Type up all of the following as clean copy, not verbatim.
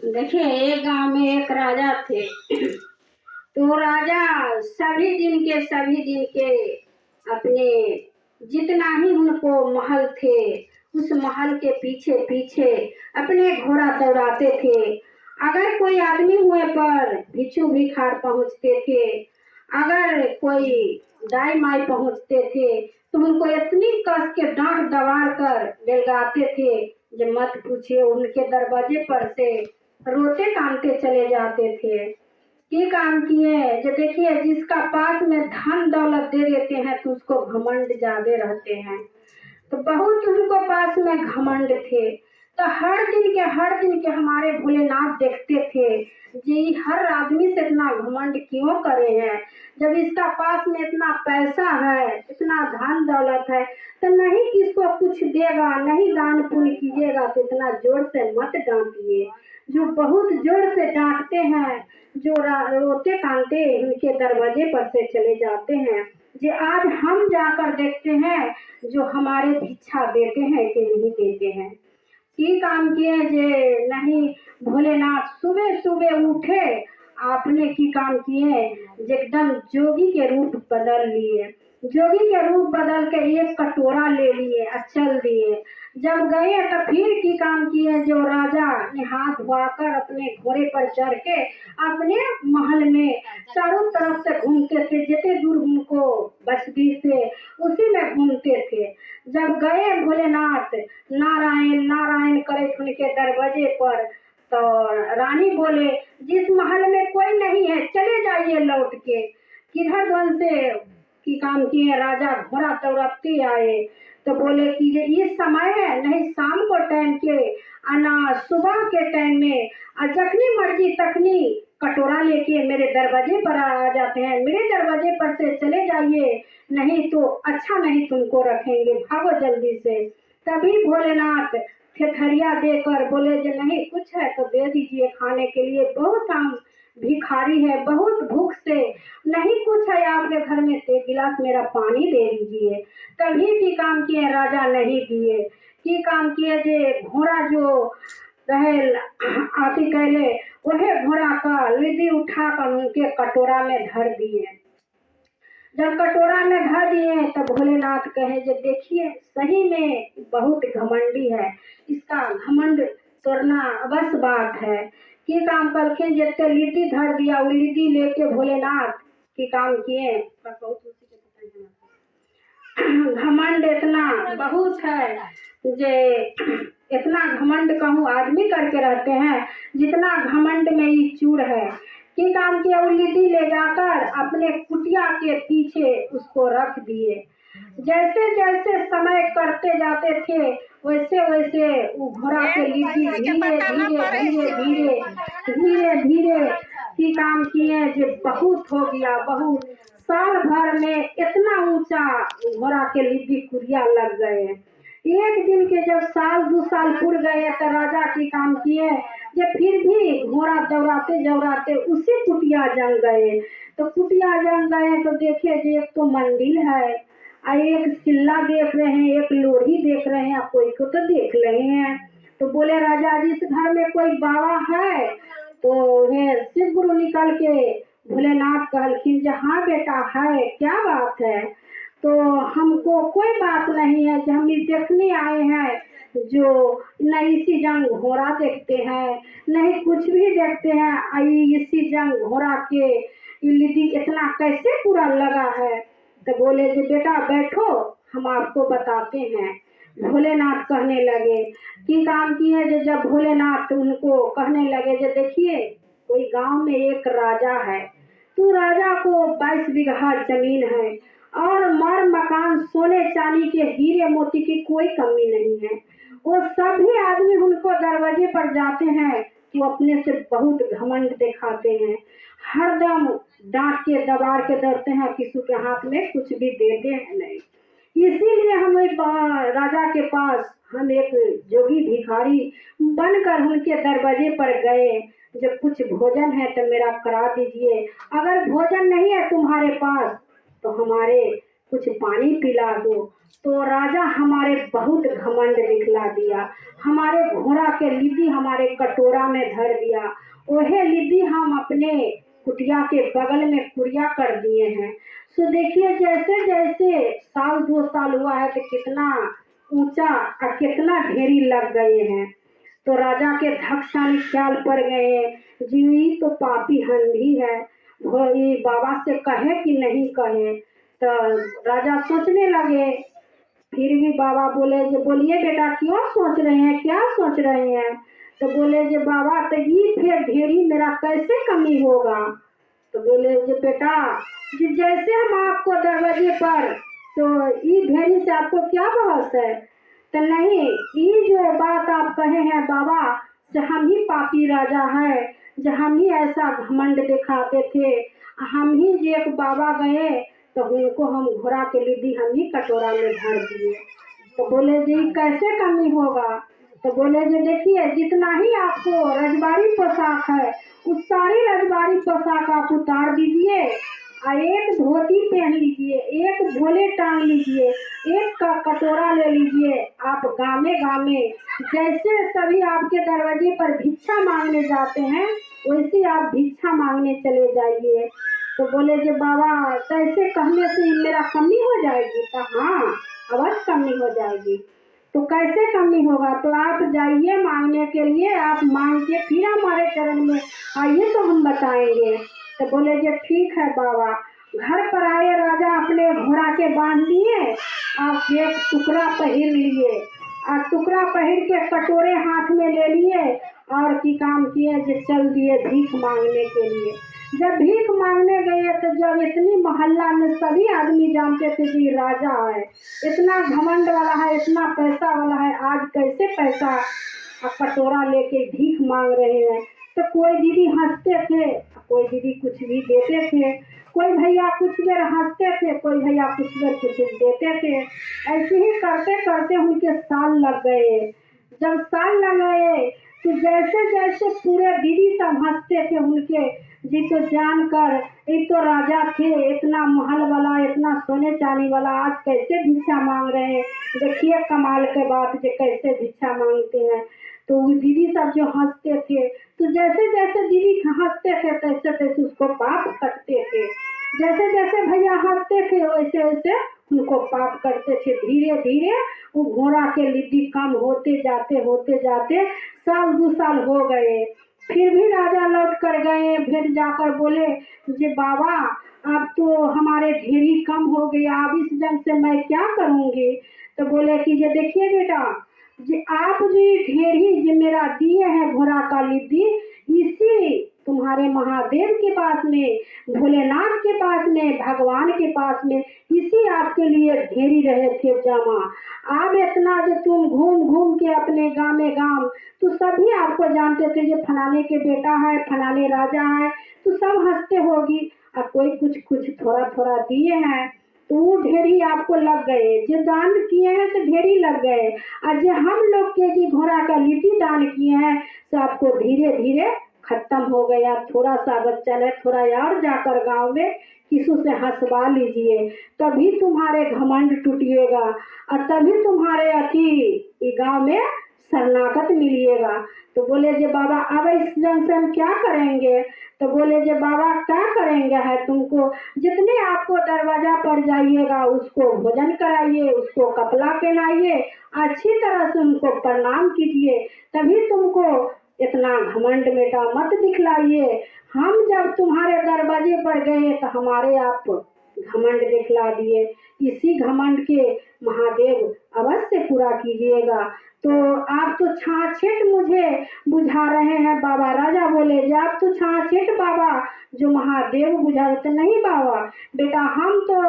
देखिए, एक गांव में एक राजा थे। तो राजा सभी दिन के अपने जितना ही उनको महल थे, उस महल के पीछे पीछे अपने घोड़ा दौड़ाते थे। अगर कोई आदमी हुए पर भिक्षु भिखार पहुंचते थे, अगर कोई दाई माई पहुंचते थे तो उनको इतनी कस के डांट दबाड़ कर दिलगाते थे जो मत पूछिए। उनके दरवाजे पर से रोते कांपते चले जाते थे। ये काम किए जो देखिए, जिसका पास में धन दौलत दे देते हैं तो उसको घमंड ज्यादा रहते हैं। तो बहुत उनको पास में घमंड थे। तो हर दिन के हमारे भोलेनाथ देखते थे जी हर आदमी से इतना घमंड क्यों करे हैं। जब इसका पास में इतना पैसा है, इतना धन दौलत है, तो नहीं किसको कुछ देगा, नहीं दान पुण्य कीजिएगा तो इतना जोर से मत डांटिए। जो बहुत जोर से डांटते हैं, जो रोते कांते उनके दरवाजे पर से चले जाते हैं। जे आज हम जाकर देखते हैं जो हमारे भिक्षा देते हैं कि नहीं देते हैं। की काम किए जे नहीं भोलेनाथ सुबह सुबह उठे, आपने की काम किए एकदम जोगी के रूप बदल लिए। जोगी के रूप बदल के एक कटोरा ले लिए और चल दिए। जब गए तो फिर की काम किए, जो राजा ने हाथ धोकर अपने घोड़े पर चढ़ के अपने महल में चारों तरफ से घूमते थे। जितने दूर उनको बस्ती से उसी में घूमते थे। जब गए भोलेनाथ नारायण नारायण करे उनके दरवाजे पर, तो रानी बोले जिस महल में कोई नहीं है चले जाइए लौट के। किधर ध्वन से की काम किए, राजा घोड़ा दौड़ते आए तो बोले कि ये समय है नहीं शाम को टाइम के आना, सुबह के टाइम में जखनी मर्जी तखनी कटोरा लेके मेरे दरवाजे पर आ जाते हैं। मेरे दरवाजे पर से चले जाइए, नहीं तो अच्छा नहीं तुमको रखेंगे, भागो जल्दी से। तभी भोलेनाथ थेथरिया देकर बोले जो नहीं कुछ है तो दे दीजिए खाने के लिए, बहुत हम भिखारी है, बहुत भूख से, नहीं कुछ है आपके घर में तो एक गिलास मेरा पानी दे दीजिए। तभी की काम किए, राजा नहीं दिए। की काम किए जे घोड़ा जो रहे आती कहले वही घोड़ा का लिदी उठाकर उनके कटोरा में धर दिए। जब कटोरा में धर दिए तो भोलेनाथ कहे जो देखिए सही में बहुत घमंडी है, इसका घमंड तोड़ना अवश्य बात है। की काम करके जितने लिट्टी धर दिया, वो लिट्टी लेके भोलेनाथ की काम किए। घमंड इतना बहुत है जे इतना घमंड कहूँ आदमी करके रहते हैं जितना घमंड में ये चूर है। की काम किया, वो लिट्टी ले जाकर अपने कुटिया के पीछे उसको रख दिए। जैसे जैसे समय करते जाते थे वैसे वैसे वो घोड़ा के लिट्टी धीरे धीरे धीरे धीरे धीरे धीरे की काम किए जो बहुत हो गया। बहुत साल भर में इतना ऊंचा घोड़ा के लिट्टी कुरिया लग गए। एक दिन के जब साल 2 साल पुर गए तो राजा की काम किए ये फिर भी घोड़ा दौड़ाते दौड़ाते उसी कुटिया जल गए। तो कुटिया जल गए तो देखे जो एक तो मंदिर है, एक सिल्ला देख रहे हैं, एक लोढ़ी देख रहे हैं, कोई को तो देख रहे हैं। तो बोले राजा जी इस घर में कोई बाबा है? तो शिव गुरु निकल के भोलेनाथ कहलखिन जो हाँ बेटा है, क्या बात है? तो हमको कोई बात नहीं है, जो हम देखने आए हैं जो नहीं इसी जंग घोड़ा देखते हैं नहीं कुछ भी देखते हैं, आई इसी जंग घोड़ा के लिदी इतना कैसे पूरा लगा है। तो बोले जो बेटा बैठो हम आपको बताते हैं। भोलेनाथ कहने लगे कि काम किए जो जब भोलेनाथ उनको कहने लगे जो देखिए कोई गांव में एक राजा है, तो राजा को 22 बीघा जमीन है और मर मकान सोने चांदी के हीरे मोती की कोई कमी नहीं है। वो सभी आदमी उनको दरवाजे पर जाते हैं तो अपने से बहुत घमंड दिखाते हैं, हरदम डांट के दबाड़ के डरते हैं, किसी के हाथ में कुछ भी देते हैं नहीं। इसीलिए हम एक राजा के पास हम एक जोगी भिखारी बनकर उनके दरवाजे पर गए। जब कुछ भोजन है तो मेरा करा दीजिए, अगर भोजन नहीं है तुम्हारे पास तो हमारे कुछ पानी पिला दो। तो राजा हमारे बहुत घमंड दिखला दिया, हमारे घोड़ा के लिद्दी हमारे कटोरा में धर दिया। वही लिद्दी हम अपने कुटिया के बगल में कुड़िया कर दिए हैं। तो देखिए जैसे जैसे साल 2 साल हुआ है तो कितना ऊंचा और कितना ढेरी लग गए हैं। तो राजा के धक्सानी ख्याल पड़ गए, जीवी तो पापी हंधी है, ये बाबा से कहे कि नहीं कहे। तो राजा सोचने लगे। फिर भी बाबा बोले जो बोलिए बेटा क्यों सोच रहे हैं, क्या सोच रहे हैं? तो बोले जो बाबा तो ये फिर ढेरी मेरा कैसे कमी होगा? तो बोले जो बेटा जैसे हम आपको दरवाजे पर, तो ये ढेरी से आपको क्या बहस है? तो नहीं, ये जो बात आप कहे हैं बाबा जो हम ही पापी राजा है, जो हम ही ऐसा घमंड दिखाते थे, हम ही जो एक बाबा गए तो उनको हम घोड़ा के लिद्दी हम ही कटोरा में भर दिए। तो बोले जी कैसे कमी होगा? तो बोले जी देखिए जितना ही आपको रजवाड़ी पोशाक है उस सारी रजवाड़ी पोशाक आप उतार दीजिए और एक धोती पहन लीजिए, एक झोले टांग लीजिए, एक का कटोरा ले लीजिए। आप गामे गामे जैसे सभी आपके दरवाजे पर भिक्षा मांगने जाते हैं वैसे आप भिक्षा मांगने चले जाइए। तो बोले जी बाबा कैसे कहने से मेरा कमी हो जाएगी? तो हाँ अवश्य कमी हो जाएगी। तो कैसे कमी होगा? तो आप जाइए मांगने के लिए, आप मांग के फिर हमारे चरण में आइए तो हम बताएंगे। तो बोले जी ठीक है बाबा। घर पर आए राजा अपने घोड़ा के बांध लिए और एक टुकड़ा पहन लिए और टुकड़ा पहन के कटोरे हाथ में ले लिए और की काम किए जो चल दिए भीख मांगने के लिए। जब भीख मांगने गए तो जब इतनी मोहल्ला में सभी आदमी जानते थे कि राजा है, इतना घमंड वाला है, इतना पैसा वाला है, आज कैसे पैसा कटोरा लेके भीख मांग रहे हैं। तो कोई दीदी हंसते थे, कोई दीदी कुछ भी देते थे, कोई भैया कुछ देर हंसते थे, कोई भैया कुछ देर कुछ देते थे। ऐसे ही करते करते उनके साल लग गए। जब साल लग गए तो जैसे जैसे पूरे दीदी सब हंसते थे उनके जी तो जानकर एक तो राजा थे इतना महल वाला, इतना सोने चांदी वाला, आज कैसे भिक्षा मांग रहे हैं। देखिए कमाल के बात जो कैसे भिक्षा मांगते हैं। तो वो दीदी सब जो हंसते थे तो जैसे जैसे दीदी हंसते थे तैसे तैसे उसको पाप कटते थे, जैसे जैसे भैया हंसते थे वैसे वैसे उनको पाप करते थे। धीरे धीरे वो घोड़ा के लिद्दी कम होते जाते साल 2 साल हो गए। फिर भी राजा लौट कर गए, फिर जाकर बोले जी बाबा अब तो हमारे ढेरी कम हो गया, अब इस जंग से मैं क्या करूँगी? तो बोले कि ये देखिए बेटा जी आप जो ढेरी जो मेरा दिए हैं घोड़ा का लिद्दी, इसी तुम्हारे महादेव के पास में, भोलेनाथ के पास में, भगवान के पास में इसी आपके लिए ढेरी रहे थे जमा। अब इतना जो तुम घूम घूम के अपने गाँव में गाँव तो सभी आपको जानते थे ये फलाने के बेटा है, फलाने राजा है, तो सब हंसते होगी। और कोई कुछ कुछ थोड़ा थोड़ा दिए हैं तो वो ढेरी आपको लग गए, जो दान किए हैं तो ढेरी लग गए। और जो हम लोग के जी घोड़ा का लिट्टी दान किए हैं तो आपको धीरे धीरे खत्म हो गया। थोड़ा सा बच्चा है, थोड़ा और जाकर गांव में किसी से हंसवा लीजिए, तभी तुम्हारे घमंड टूटिएगा और तभी तुम्हारे अति गांव में शरणागत मिलिएगा। तो बोले जे बाबा अब इस जंग से हम क्या करेंगे? तो बोले जे बाबा क्या करेंगे है तुमको, जितने आपको दरवाजा पर जाइएगा उसको भोजन कराइए, उसको कपड़ा पहनाइए, अच्छी तरह से उनको प्रणाम कीजिए, तभी तुमको इतना घमंड बेटा मत दिखलाइए। हम जब तुम्हारे दरवाजे पर गए तो हमारे आप घमंड दिखला दिए, इसी घमंड के महादेव अवश्य पूरा कीजिएगा। तो आप तो छाछेट मुझे बुझा रहे हैं बाबा। राजा बोले जी आप तो छाछेट बाबा जो महादेव बुझा रहे थे। नहीं बाबा बेटा हम तो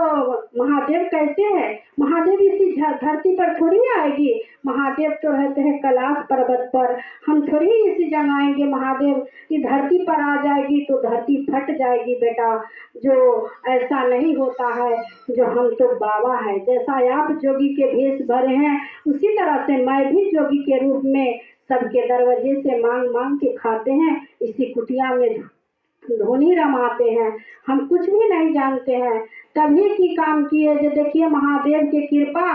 महादेव कैसे है, महादेव इसी धरती पर थोड़ी आएगी, महादेव तो रहते हैं कैलाश पर्वत पर, हम थोड़ी इसी जगह आएंगे, महादेव की धरती पर आ जाएगी तो धरती फट जाएगी बेटा, जो ऐसा नहीं होता है, जो हम तो बाबा है, जैसा आप जोगी के भेष भरे हैं उसी तरह से मैं भी जोगी के रूप में सबके दरवाजे से मांग मांग के खाते हैं, इसी कुटिया में धोनी रमाते हैं, हम कुछ भी नहीं जानते हैं, तभी की काम किए। जो देखिए महादेव की कृपा,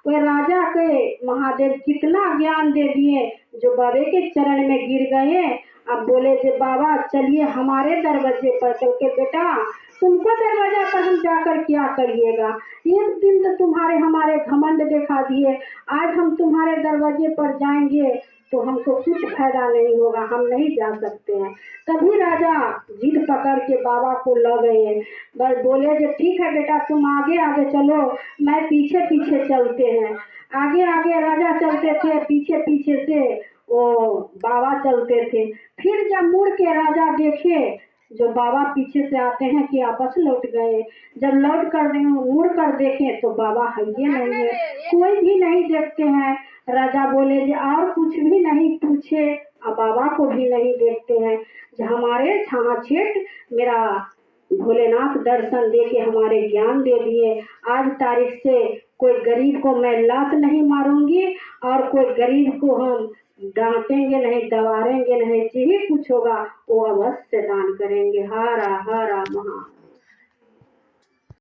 वह राजा के महादेव कितना ज्ञान दे दिए, जो बाबे के चरण में गिर गए। अब बोले जे बाबा चलिए हमारे दरवाजे पर। चल के बेटा तुमको दरवाजा पर हम जाकर क्या करिएगा, एक दिन तो तुम्हारे हमारे घमंड दिखा दिए, आज हम तुम्हारे दरवाजे पर जाएंगे तो हमको कुछ फायदा नहीं होगा, हम नहीं जा सकते हैं। तभी राजा जिद पकड़ के बाबा को ल गए, बस बोले जो ठीक है बेटा तुम आगे आगे चलो, मैं पीछे पीछे चलते हैं। आगे आगे राजा चलते थे, पीछे पीछे से वो बाबा चलते थे। फिर जब मुड़ के राजा देखे जो बाबा पीछे से आते हैं कि आपस लौट गए, जब लौट कर मुड़ कर देखे तो बाबा है ये नहीं है, कोई भी नहीं देखते हैं। राजा बोले जी और कुछ भी नहीं पूछे, अब बाबा को भी नहीं देखते हैं। जो हमारे छाछेट मेरा भोलेनाथ दर्शन दे के हमारे ज्ञान दे दिए, आज तारीख से कोई गरीब को मैं लात नहीं मारूंगी और कोई गरीब को हम डांटेंगे नहीं, दबारेंगे नहीं, जो ही कुछ होगा वो अवश्य दान करेंगे। हरा हरा महा।